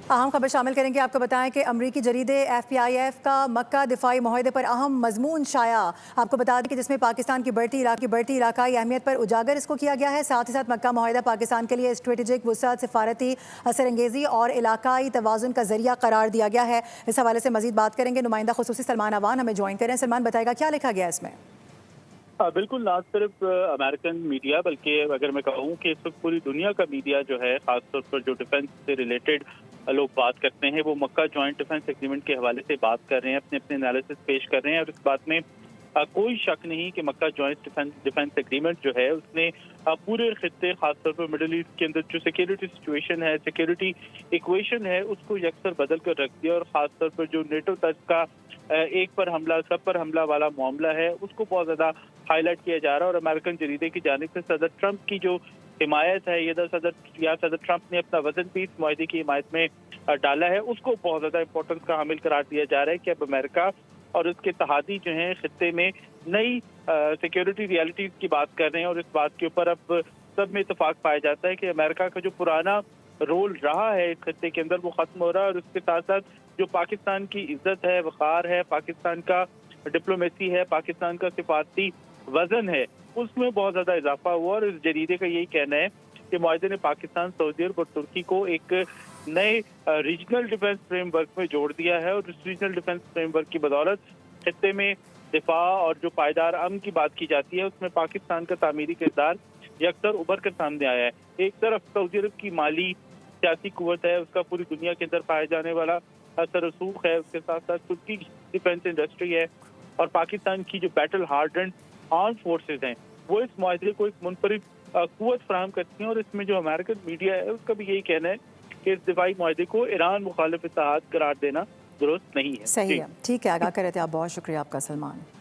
अहम खबर शामिल करेंगे। आपको बताएं कि अमरीकी जरीदे FPIF का मक्का दिफाई माहदे पर अहम मजमून शाया। आपको बता दें कि जिसमें पाकिस्तान की बढ़ती इलाकाई अहमियत पर उजागर इसको किया गया है। साथ ही साथ मक्का माहदा पाकिस्तान के लिए स्ट्रेटेजिक वुसअत, सिफारती असर अंगेजी और इलाकाई तवाज़ुन का जरिया करार दिया गया है। इस हवाले से मजीद बात करेंगे। नुमाइंदा खुसूसी सलमान अवान हमें ज्वाइन करें। सलमान, बताएगा क्या लिखा गया इसमें? बिल्कुल, ना सिर्फ अमेरिकन मीडिया बल्कि अगर मैं कहूँ कि इस वक्त पूरी दुनिया का मीडिया जो है, खासतौर पर जो डिफेंस से रिलेटेड लोग बात करते हैं, वो मक्का जॉइंट डिफेंस एग्रीमेंट के हवाले से बात कर रहे हैं, अपने अपने एनालिसिस पेश कर रहे हैं। और इस बात में कोई शक नहीं कि मक्का जॉइंट डिफेंस एग्रीमेंट जो है उसने पूरे खित्ते, खासतौर पर मिडिल ईस्ट के अंदर जो सिक्योरिटी सिचुएशन है, सिक्योरिटी इक्वेशन है, उसको यकसर बदल कर रख दिया। और खासतौर पर जो नेटो तक का एक पर हमला सब पर हमला वाला मामला है, उसको बहुत ज्यादा हाईलाइट किया जा रहा है। और अमेरिकन जरीदे की जानिब से सदर ट्रंप की जो हिमायत है, सदर ट्रंप ने अपना वजन भी इस मुआहदे की हिमायत में डाला है, उसको बहुत ज्यादा इंपॉर्टेंस का हामिल करार दिया जा रहा है कि अब अमेरिका और उसके तहादी जो हैं खित्ते में नई सिक्योरिटी रियलिटीज की बात कर रहे हैं। और इस बात के ऊपर अब सब में इत्तेफाक पाया जाता है कि अमेरिका का जो पुराना रोल रहा है इस खित्ते के अंदर, वो खत्म हो रहा है। और उसके साथ साथ जो पाकिस्तान की इज्जत है, वक़ार है, पाकिस्तान का डिप्लोमेसी है, पाकिस्तान का सिफारती वजन है, उसमें बहुत ज्यादा इजाफा हुआ। और इस जरीदे का यही कहना है कि मुआहदे ने पाकिस्तान, सऊदी अरब और तुर्की को एक नए रीजनल डिफेंस फ्रेमवर्क में जोड़ दिया है। और इस रीजनल डिफेंस फ्रेमवर्क की बदौलत खित्ते में दिफा और जो पायदार अमन की बात की जाती है, उसमें पाकिस्तान का तामीरी किरदार यकसर उभर कर सामने आया है। एक तरफ सऊदी अरब की माली सियासी कुव्वत है, उसका पूरी दुनिया के अंदर पाया जाने वाला असर रसूख है, उसके साथ साथ तुर्की की डिफेंस इंडस्ट्री है, और पाकिस्तान की जो बैटल हार्डन्ड आर्म फोर्सेज हैं, वो इस मुआहदे को एक मुनफरिद कुव्वत फराहम करती हैं। और इसमें जो अमेरिकन मीडिया है, उसका भी यही कहना है कि इस दिफाई मुआहदे को ईरान मुखालिफ इत्तेहाद करार देना दुरुस्त नहीं है। सही है, ठीक है। आगाह कर रहे थे आप, बहुत शुक्रिया आपका सलमान।